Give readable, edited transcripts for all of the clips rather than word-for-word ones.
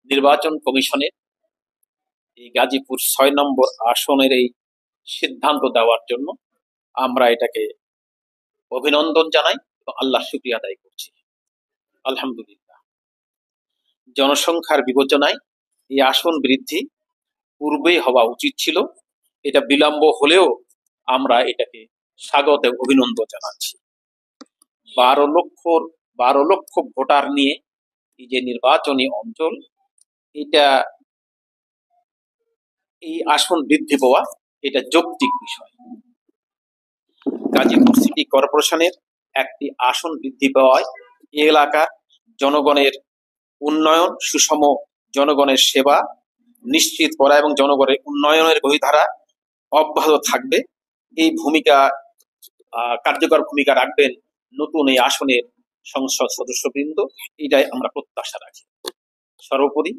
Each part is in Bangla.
নির্বাচন কমিশনের এই গাজীপুর ৬ নম্বর আসনের এই সিদ্ধান্ত দেওয়ার জন্য আমরা এটাকে অভিনন্দন জানাই এবং আল্লাহর শুকরিয়া আদায় করছি। আলহামদুলিল্লাহ। জনসংখ্যার বিবেচনায় এই আসন বৃদ্ধি পূর্বেই হওয়া উচিত ছিল। এটা বিলম্ব হলেও আমরা এটাকে স্বাগত এবং অভিনন্দন জানাচ্ছি। ১২ লক্ষ ভোটার নিয়ে এই যে নির্বাচনী অঞ্চল, এই আসন বৃদ্ধি পাওয়া এটা যৌক্তিক বিষয়। গাজীপুর সিটি কর্পোরেশনের একটি আসন বৃদ্ধি পাওয়ায় এই এলাকার জনগণের উন্নয়ন, সুষম জনগণের সেবা নিশ্চিত করা এবং জনগণের উন্নয়নের গতিধারা অব্যাহত থাকবে। এই কার্যকর ভূমিকা রাখবেন নতুন এই আসনের সংসদ সদস্যবৃন্দ, এটাই আমরা প্রত্যাশা রাখি। সর্বোপরি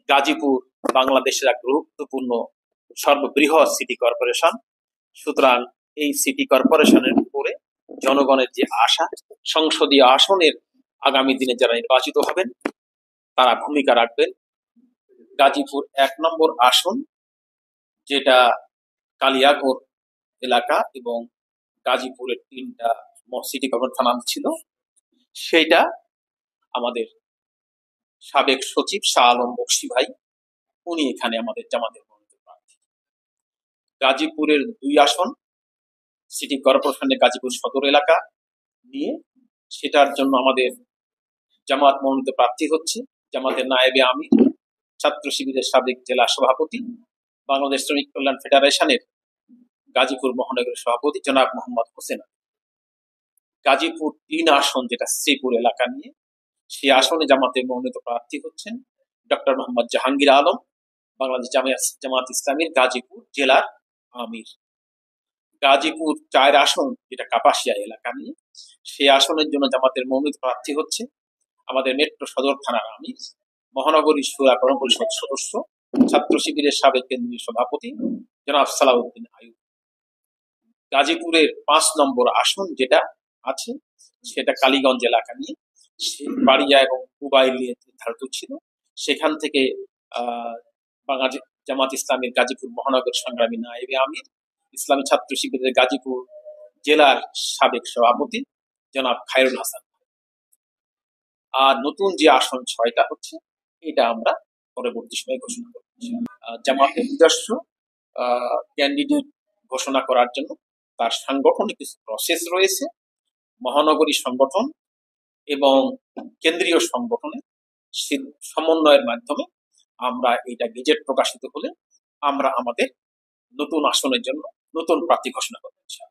গাজীপুর বাংলাদেশের এক গুরুত্বপূর্ণ সর্ববৃহৎ সিটি কর্পোরেশন, সুতরাং এই সিটি কর্পোরেশনের উপরে জনগণের যে আশা, সংসদীয় আসনের আগামী দিনে যারা নির্বাচিত হবেন তারা ভূমিকা রাখবেন। গাজীপুর ১ নম্বর আসন, যেটা কালিয়াকৈর এলাকা এবং গাজীপুরের ৩টা সিটি কর্পোরেশন থানা ছিল, সেটা আমাদের সাবেক সচিব শাহ আলম বকশী ভাই, উনি এখানে আমাদের জামাতের মনোনীত প্রার্থী। গাজীপুরের ২ আসন সিটি কর্পোরেশনের গাজীপুর সদর এলাকা নিয়ে, সেটার জন্য আমাদের জামাত মনোনীত প্রার্থী হচ্ছে জামাতের নায়েবে আমির, ছাত্র শিবিরের সাবেক জেলা সভাপতি, বাংলাদেশ শ্রমিক কল্যাণ ফেডারেশনের গাজীপুর মহানগরের সভাপতি জনাব মোহাম্মদ হোসেন। গাজীপুর ৩ আসন, যেটা শ্রীপুর এলাকা নিয়ে, সেই আসনে জামাতের মনোনীত প্রার্থী হচ্ছেন ডক্টর মোহাম্মদ জাহাঙ্গীর আলম, বাংলাদেশ জামাত ইসলামীর গাজীপুর জেলার আমির। গাজীপুর ৪ আসন, যেটা কাপাসিয়া এলাকা নিয়ে, সেই আসনের জন্য জামাতের মনোনীত প্রার্থী হচ্ছে আমাদের মেট্রো সদর থানার আমির, মহানগরী শুরা পরিষদ সদস্য, ছাত্র শিবিরের সাবেক কেন্দ্রীয় সভাপতি জনাব সালাউদ্দিন আইয়ুব। গাজীপুরের ৫ নম্বর আসন যেটা আছে, সেটা কালীগঞ্জ এলাকা নিয়ে, বাড়িয়া এবং কুবাইল নিয়ে নির্ধারিত ছিল। সেখান থেকে বাংলাদেশ জামাত ইসলামের গাজীপুর মহানগর সংগ্রামী নায়েবে আমির, ইসলামী ছাত্র শিবিরের গাজীপুর জেলার সাবেক সভাপতি জনাব খায়রুল হাসান। আর নতুন যে আসন ৬টা হচ্ছে, এটা আমরা পরবর্তী সময়ে ঘোষণা করছি। জামাতের নিজস্ব ক্যান্ডিডেট ঘোষণা করার জন্য তার সাংগঠনিক প্রসেস রয়েছে। মহানগরী সংগঠন এবং কেন্দ্রীয় সংগঠনের সমন্বয়ের মাধ্যমে আমরা এটা গেজেট প্রকাশিত হলে আমরা আমাদের নতুন আসনের জন্য নতুন প্রার্থী ঘোষণা করতে চাই।